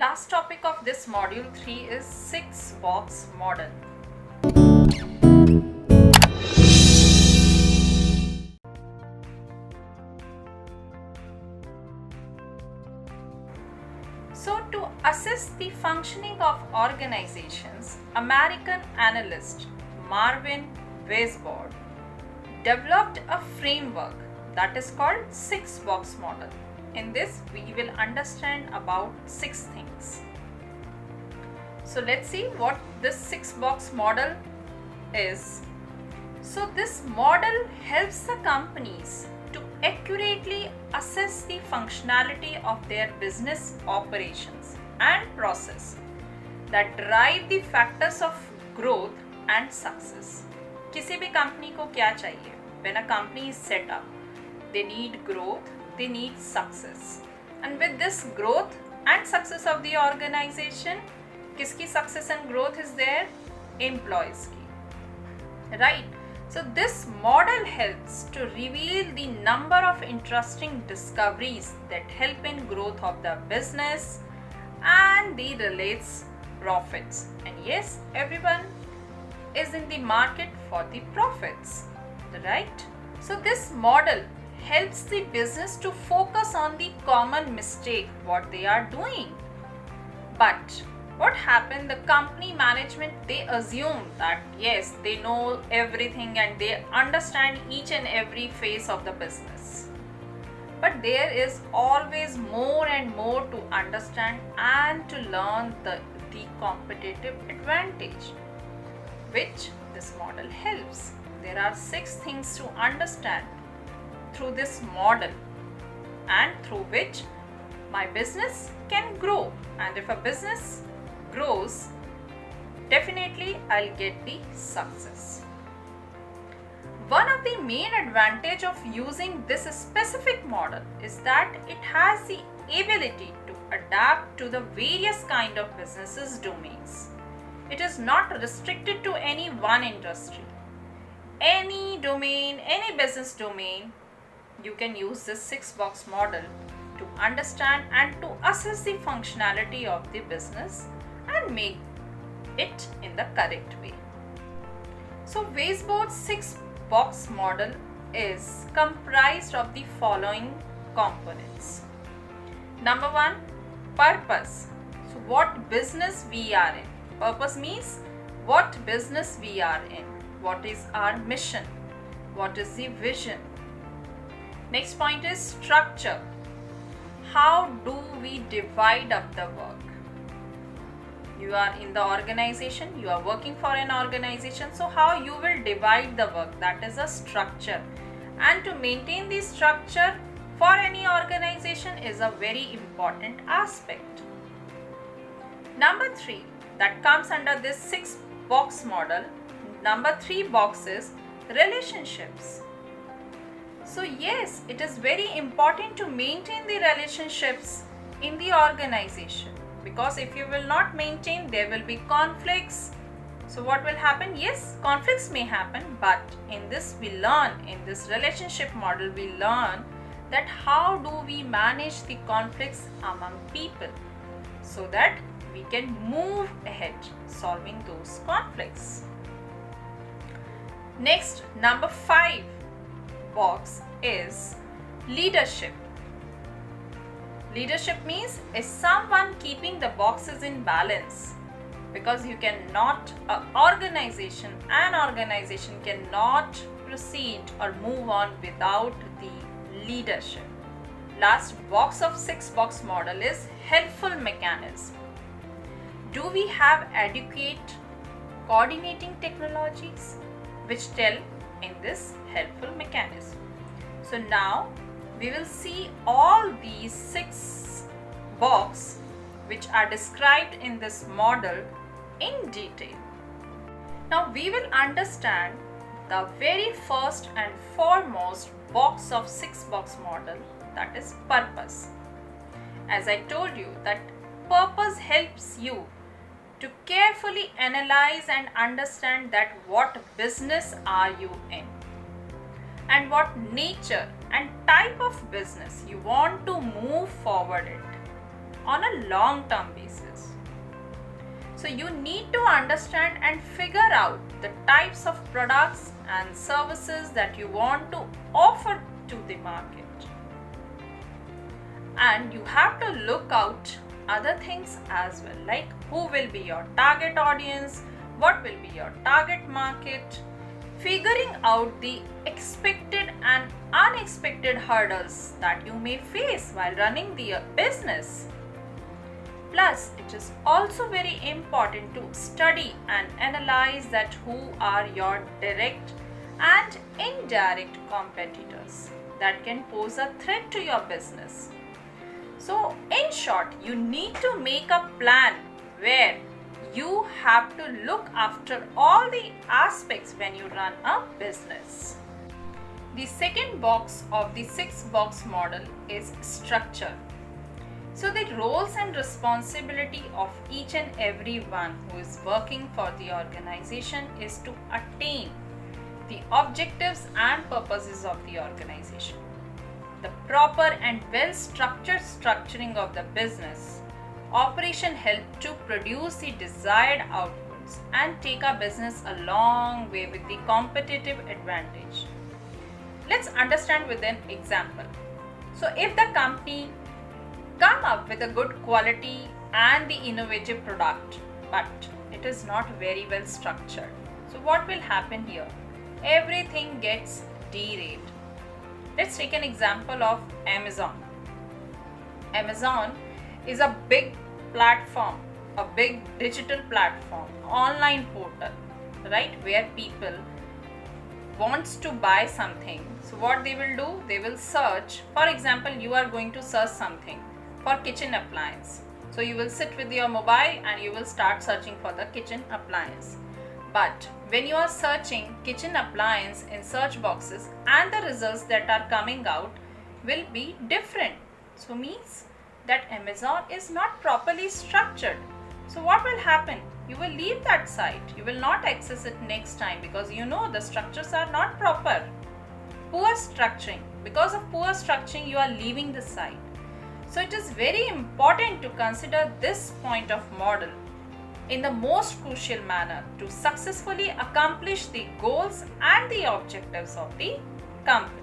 Last topic of this module 3 is 6 box model. So to assess the functioning of organizations, American analyst Marvin Weisbord developed a framework that is called 6 box model. In this we will understand about 6 things. So let's see what this 6 box model is. So this model helps the companies to accurately assess the functionality of their business operations and process that drive the factors of growth and success. किसी भी company को क्या चाहिए? When a company is set up, they need growth, they need success. And with this growth and success of the organization, किसकी success and growth is there? Employees की. Right? So this model helps to reveal the number of interesting discoveries that help in growth of the business and the relates profits. And yes, everyone is in the market for the profits, right? So this model helps the business to focus on the common mistake what they are doing. But what happened, the company management, they assume that yes, they know everything and they understand each and every phase of the business. But there is always more and more to understand and to learn the competitive advantage, which this model helps. There are 6 things to understand through this model and through which my business can grow. And if a business grows, definitely I'll get the success. One of the main advantage of using this specific model is that it has the ability to adapt to the various kind of businesses domains. It is not restricted to any one industry. Any domain, any business domain, you can use this 6 box model to understand and to assess the functionality of the business and make it in the correct way. So Weisbord's 6 box model is comprised of the following components. Number 1, purpose. So what business we are in. Purpose means what business we are in. What is our mission? What is the vision? Next point is structure. How do we divide up the work? You are in the organization, you are working for an organization, so how you will divide the work, that is a structure. And to maintain the structure for any organization is a very important aspect. Number 3, that comes under this 6 box model. Number 3 box is relationships. So yes, it is very important to maintain the relationships in the organization, because if you will not maintain, there will be conflicts. So what will happen? Yes, conflicts may happen, but in this we learn, in this relationship model we learn that how do we manage the conflicts among people so that we can move ahead solving those conflicts. Next, number 5 box is leadership. Leadership means is someone keeping the boxes in balance, because you cannot, an organization cannot proceed or move on without the leadership. Last box of 6 box model is helpful mechanism. Do we have adequate coordinating technologies which tell in this helpful mechanism? So now we will see all these 6 box which are described in this model in detail. Now we will understand the very first and foremost box of 6 box model, that is purpose. As I told you that purpose helps you to carefully analyze and understand that what business are you in and what nature and type of business you want to move forward it on a long term basis. So you need to understand and figure out the types of products and services that you want to offer to the market. And you have to look out other things as well, like who will be your target audience, what will be your target market, figuring out the expected and unexpected hurdles that you may face while running the business. Plus, it is also very important to study and analyze that who are your direct and indirect competitors that can pose a threat to your business. So, in short, you need to make a plan where you have to look after all the aspects when you run a business. The second box of the 6-box model is structure. So the roles and responsibility of each and every one who is working for the organization is to attain the objectives and purposes of the organization. The proper and well-structured structuring of the business operation help to produce the desired outputs and take our business a long way with the competitive advantage. Let's understand with an example. So if the company come up with a good quality and the innovative product, but it is not very well structured, so what will happen here? Everything gets derailed. Let's take an example of Amazon. Amazon is a big platform, a big digital platform, online portal, right, where people wants to buy something. So what they will do, they will search. For example, you are going to search something for kitchen appliance. So you will sit with your mobile and you will start searching for the kitchen appliance. But when you are searching kitchen appliance in search boxes, and the results that are coming out will be different. So means that Amazon is not properly structured. So what will happen? You will leave that site. You will not access it next time because you know the structures are not proper. Poor structuring. Because of poor structuring, you are leaving the site. So it is very important to consider this point of model in the most crucial manner to successfully accomplish the goals and the objectives of the company.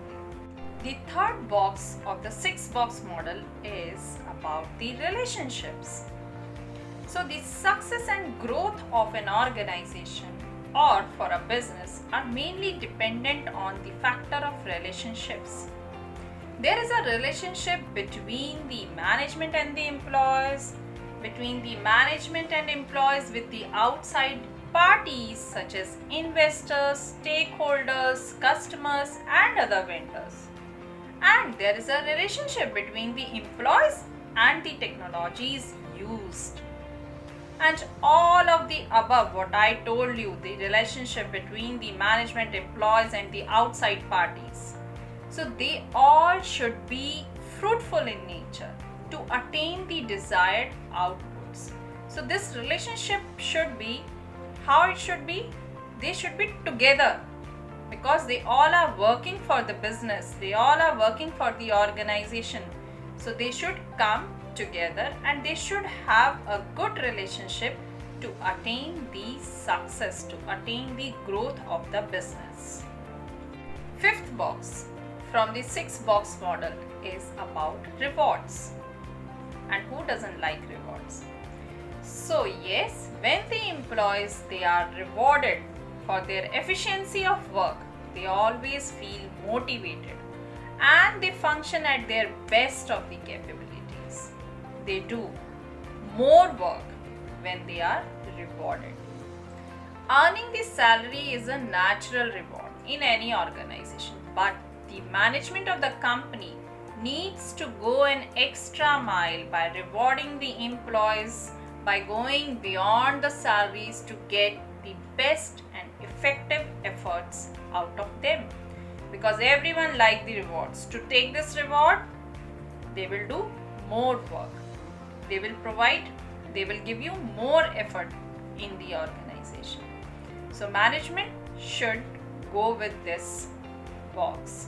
The third box of the 6-box model is about the relationships. So the success and growth of an organization or for a business are mainly dependent on the factor of relationships. There is a relationship between the management and the employees, between the management and employees with the outside parties such as investors, stakeholders, customers and other vendors. And there is a relationship between the employees and the technologies used. And all of the above, what I told you, the relationship between the management, employees and the outside parties. So they all should be fruitful in nature to attain the desired outputs. So this relationship should be, how it should be? They should be together because they all are working for the business. They all are working for the organization. So they should come together and they should have a good relationship to attain the success, to attain the growth of the business. Fifth box from the 6-box model is about rewards. And who doesn't like rewards? So yes, when the employees, they are rewarded for their efficiency of work, they always feel motivated and they function at their best of the capabilities. They do more work when they are rewarded. Earning the salary is a natural reward in any organization, but the management of the company needs to go an extra mile by rewarding the employees by going beyond the salaries to get the best and effective efforts out of them. Because everyone likes the rewards. To take this reward, they will do more work. They will provide, they will give you more effort in the organization. So management should go with this box.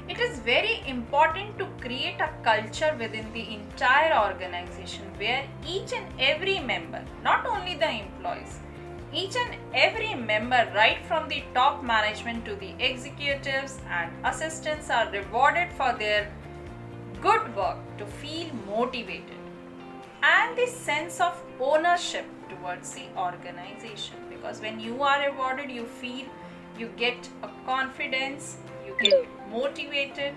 It is very important to create a culture within the entire organization where each and every member, not only the employees, each and every member, right from the top management to the executives and assistants, are rewarded for their good work to feel motivated and the sense of ownership towards the organization. Because when you are rewarded, you feel, you get a confidence, you get motivated.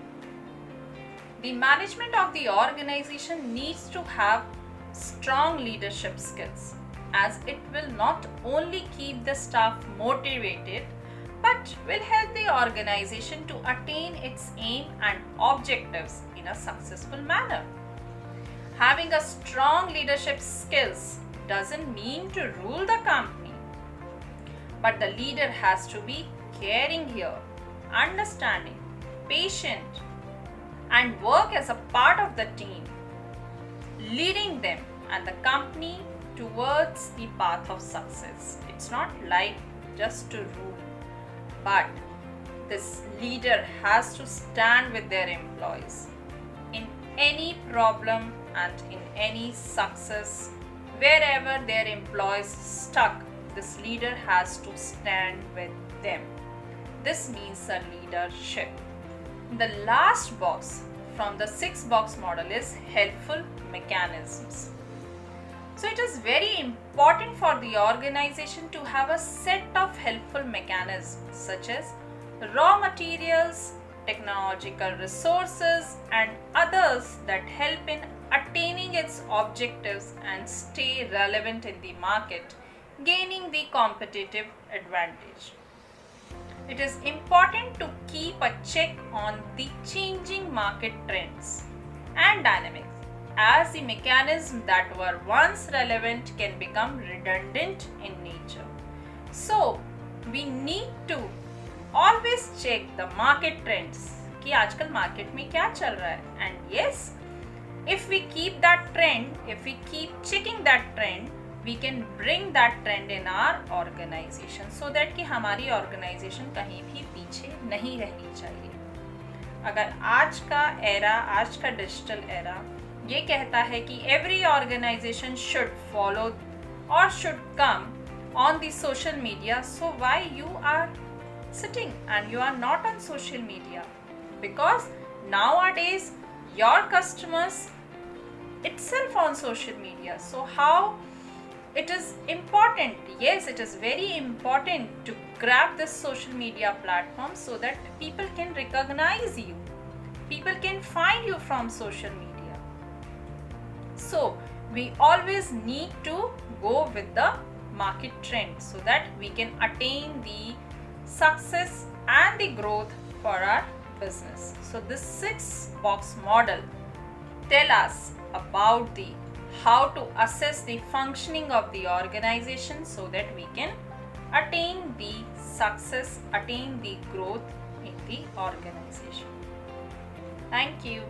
The management of the organization needs to have strong leadership skills, as it will not only keep the staff motivated but will help the organization to attain its aim and objectives in a successful manner. Having a strong leadership skills doesn't mean to rule the company, but the leader has to be caring here, understanding, patient, and work as a part of the team, leading them and the company towards the path of success. It's not like just to rule, but this leader has to stand with their employees in any problem and in any success. Wherever their employees stuck, this leader has to stand with them. This means a leadership. The last box from the 6-box model is helpful mechanisms. So it is very important for the organization to have a set of helpful mechanisms such as raw materials, technological resources, and others that help in attaining its objectives and stay relevant in the market, gaining the competitive advantage. It is important to keep a check on the changing market trends and dynamics, as the mechanisms that were once relevant can become redundant in nature. So, we need to always check the market trends कि आजकल market में क्या चल रहा है. And yes, if we keep that trend, if we keep checking that trend, we can bring that trend in our organization so that कि हमारी organization कहीं भी पीछे नहीं रहनी चाहिए. अगर आज का era, आज का digital era ये कहता है कि every organization should follow or should come on the social media, so why you are sitting and you are not on social media? Because nowadays your customers itself on social media. So how it is important, yes, it is very important to grab this social media platform so that people can recognize you, people can find you from social media. So we always need to go with the market trend so that we can attain the success and the growth for our business. So this 6-box model tell us about the how to assess the functioning of the organization so that we can attain the success, attain the growth in the organization. Thank you.